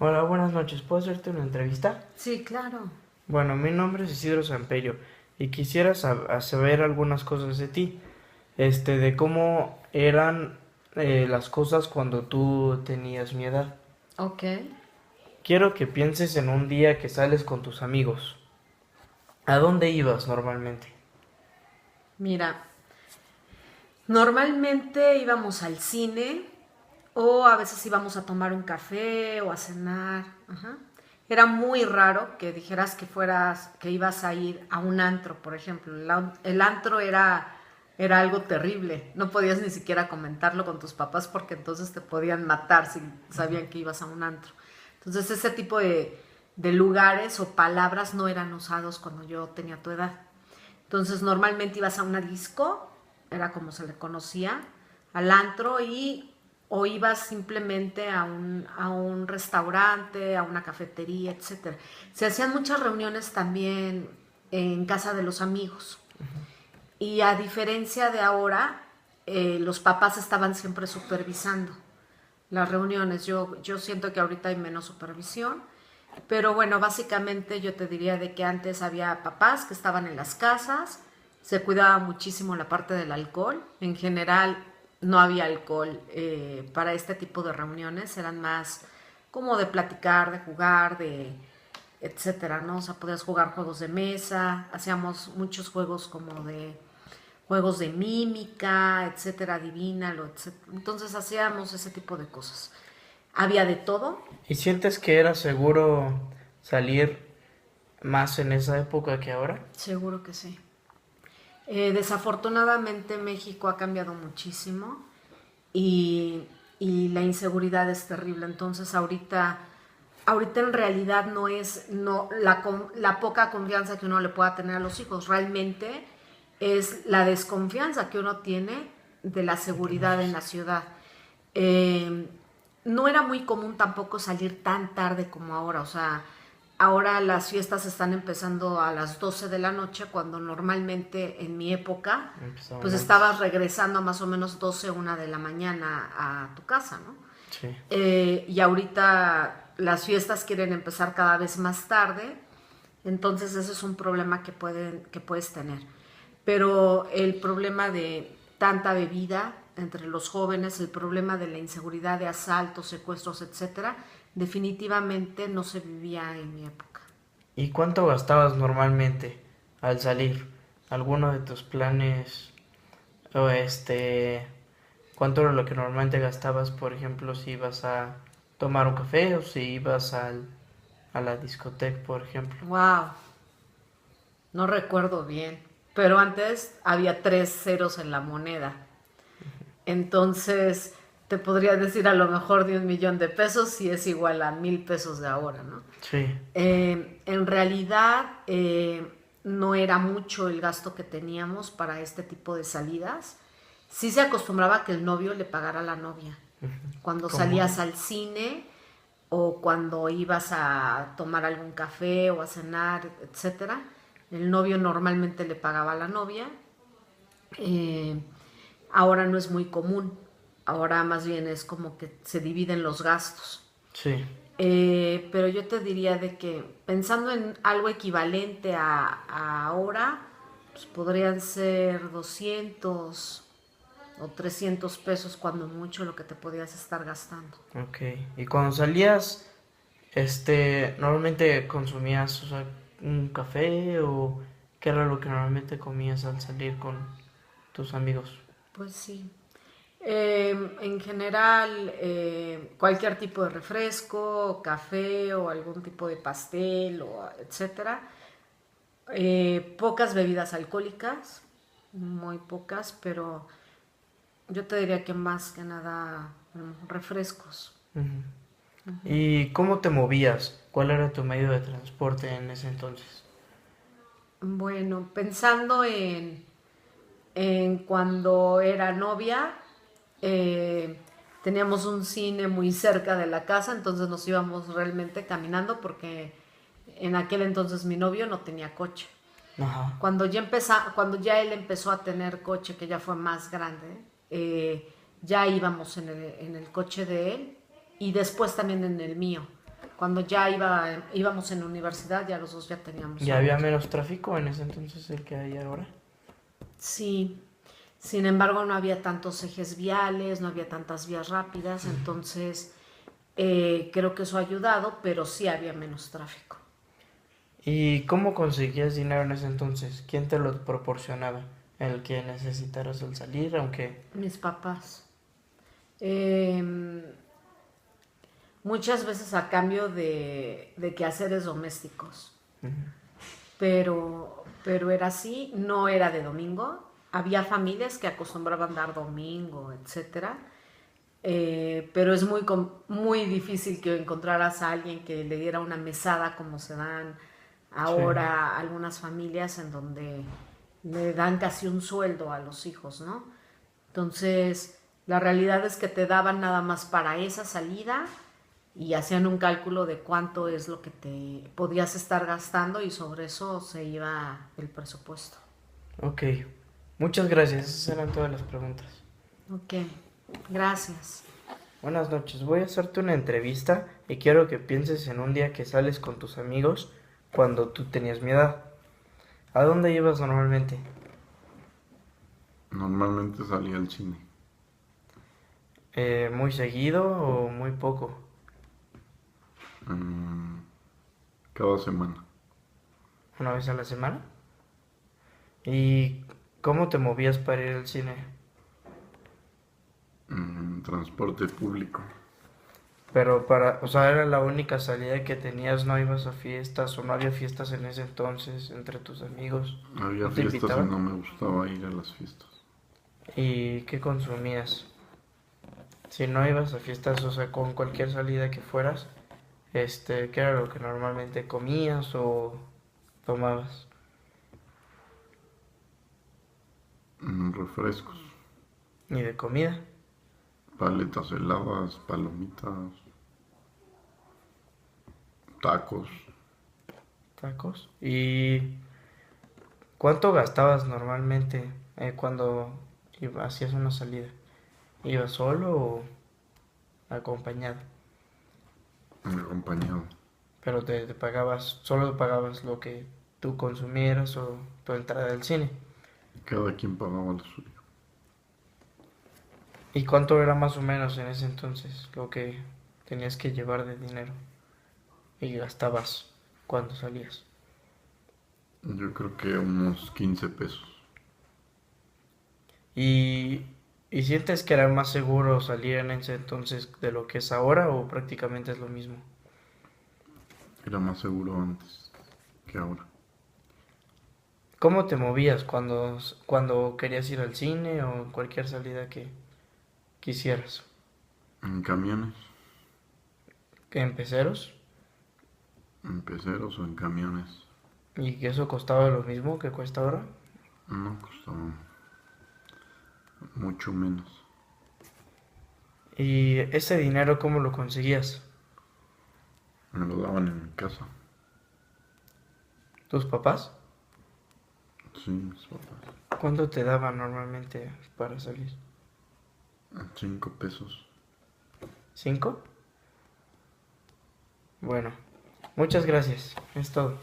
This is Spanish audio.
Hola, buenas noches. ¿Puedo hacerte una entrevista? Sí, claro. Bueno, mi nombre es Isidro Samperio y quisiera saber algunas cosas de ti, de cómo eran las cosas cuando tú tenías mi edad. Ok. Quiero que pienses en un día que sales con tus amigos. ¿A dónde ibas normalmente? Mira, normalmente íbamos al cine o a veces íbamos a tomar un café o a cenar. Ajá. Era muy raro que dijeras que fueras, que ibas a ir a un antro, por ejemplo. El antro era algo terrible. No podías ni siquiera comentarlo con tus papás porque entonces te podían matar si sabían que ibas a un antro. Entonces ese tipo de lugares o palabras no eran usados cuando yo tenía tu edad. Entonces normalmente ibas a una disco, era como se le conocía, al antro o ibas simplemente a un restaurante, a una cafetería, etcétera. Se hacían muchas reuniones también en casa de los amigos. Y a diferencia de ahora, los papás estaban siempre supervisando las reuniones. Yo siento que ahorita hay menos supervisión, pero bueno, básicamente yo te diría de que antes había papás que estaban en las casas, se cuidaba muchísimo la parte del alcohol. En general no había alcohol para este tipo de reuniones, eran más como de platicar, de jugar, de etcétera, ¿no? O sea, podías jugar juegos de mesa, hacíamos muchos juegos como de juegos de mímica, etcétera, adivínalo, etcétera. Entonces hacíamos ese tipo de cosas. Había de todo, ¿Y sientes que era seguro salir más en esa época que ahora? seguro que sí. Desafortunadamente México ha cambiado muchísimo y, y la inseguridad es terrible. Entonces ahorita en realidad no es la poca confianza que uno le pueda tener a los hijos, realmente es la desconfianza que uno tiene de la seguridad en la ciudad. Eh, no era muy común tampoco salir tan tarde como ahora, o sea, ahora las fiestas están empezando a las 12 de la noche, cuando normalmente en mi época, pues Empezaban estabas antes. regresando a más o menos 12, 1 de la mañana a tu casa, ¿no? Sí. Y ahorita las fiestas quieren empezar cada vez más tarde, entonces ese es un problema que puedes tener. Pero el problema de tanta bebida entre los jóvenes, el problema de la inseguridad de asaltos, secuestros, etcétera, definitivamente no se vivía en mi época. ¿Y cuánto gastabas normalmente al salir? ¿Alguno de tus planes o cuánto era lo que normalmente gastabas, por ejemplo, si ibas a tomar un café o si ibas a la discoteca, por ejemplo? Wow, no recuerdo bien, pero antes había 3 ceros en la moneda. Entonces, te podría decir a lo mejor de 1 millón de pesos si es igual a 1,000 pesos de ahora, ¿no? Sí. En realidad, no era mucho el gasto que teníamos para este tipo de salidas. Sí se acostumbraba que el novio le pagara a la novia. Cuando salías ¿Cómo? al cine o cuando ibas a tomar algún café o a cenar, etcétera, el novio normalmente le pagaba a la novia. Eh, Ahora no es muy común. Ahora más bien es como que se dividen los gastos. Sí. Pero yo te diría de que pensando en algo equivalente a ahora, pues podrían ser 200 o 300 pesos cuando mucho lo que te podías estar gastando. Ok. ¿Y cuando salías, normalmente consumías, o sea, un café o qué era lo que normalmente comías al salir con tus amigos? Pues sí. En general, cualquier tipo de refresco, café o algún tipo de pastel o etcétera. Pocas bebidas alcohólicas, muy pocas, pero yo te diría que más que nada refrescos. Ujú. ¿Y cómo te movías? ¿Cuál era tu medio de transporte en ese entonces? Bueno, pensando en cuando era novia, eh, teníamos un cine muy cerca de la casa, entonces nos íbamos realmente caminando porque en aquel entonces mi novio no tenía coche. Ajá. Cuando ya él empezó a tener coche, que ya fue más grande, ya íbamos en el coche de él y después también en el mío. Cuando íbamos en la universidad, ya los dos ya teníamos ¿Ya había auto. menos tráfico en ese entonces el que hay ahora? Sí, sin embargo no había tantos ejes viales, no había tantas vías rápidas, entonces creo que eso ha ayudado, pero sí había menos tráfico. ¿Y cómo conseguías dinero en ese entonces? ¿Quién te lo proporcionaba? El que necesitaras al salir, aunque... Mis papás. Eh, Muchas veces a cambio de quehaceres domésticos. Ujú. Pero era así, no era de domingo. Había familias que acostumbraban dar domingo, etcétera. Pero es muy difícil que encontraras a alguien que le diera una mesada como se dan Sí, ahora algunas familias en donde le dan casi un sueldo a los hijos, ¿no? Entonces, la realidad es que te daban nada más para esa salida y hacían un cálculo de cuánto es lo que te podías estar gastando y sobre eso se iba el presupuesto. ok. Muchas gracias, esas eran todas las preguntas. Ok, gracias. Buenas noches, voy a hacerte una entrevista y quiero que pienses en un día que sales con tus amigos cuando tú tenías mi edad. ¿A dónde ibas normalmente? Normalmente salía al cine. ¿Muy seguido o muy poco? mm, Cada semana. ¿Una vez a la semana? ¿Y cómo te movías para ir al cine? Transporte público. Pero o sea, era la única salida que tenías, no ibas a fiestas o no había fiestas en ese entonces entre tus amigos. Había ¿No te fiestas y invitaban? no me gustaba ir a las fiestas. ¿Y qué consumías? Si no ibas a fiestas, o sea, con cualquier salida que fueras, ¿qué era lo que normalmente comías o tomabas? Refrescos, ¿Y de comida? paletas heladas, palomitas, tacos. ¿Tacos? ¿Y cuánto gastabas normalmente cuando hacías una salida? ¿Ibas solo o acompañado? Acompañado. Pero te pagabas, solo pagabas lo que tú consumieras o tu entrada al cine. Cada quien pagaba lo suyo. ¿Y cuánto era más o menos en ese entonces lo que tenías que llevar de dinero y gastabas cuando salías? Yo creo que unos 15 pesos. ¿Y, y sientes que era más seguro salir en ese entonces de lo que es ahora o prácticamente es lo mismo? Era más seguro antes que ahora. ¿Cómo te movías cuando querías ir al cine o cualquier salida que quisieras? En camiones, ¿En peceros? en peceros o en camiones. ¿Y que eso costaba lo mismo que cuesta ahora? No costaba mucho menos. ¿Y ese dinero cómo lo conseguías? Me lo daban en mi casa. ¿Tus papás? Sí, mis papás. ¿Cuánto te daban normalmente para salir? 5 pesos. ¿5? Bueno, muchas gracias. Es todo.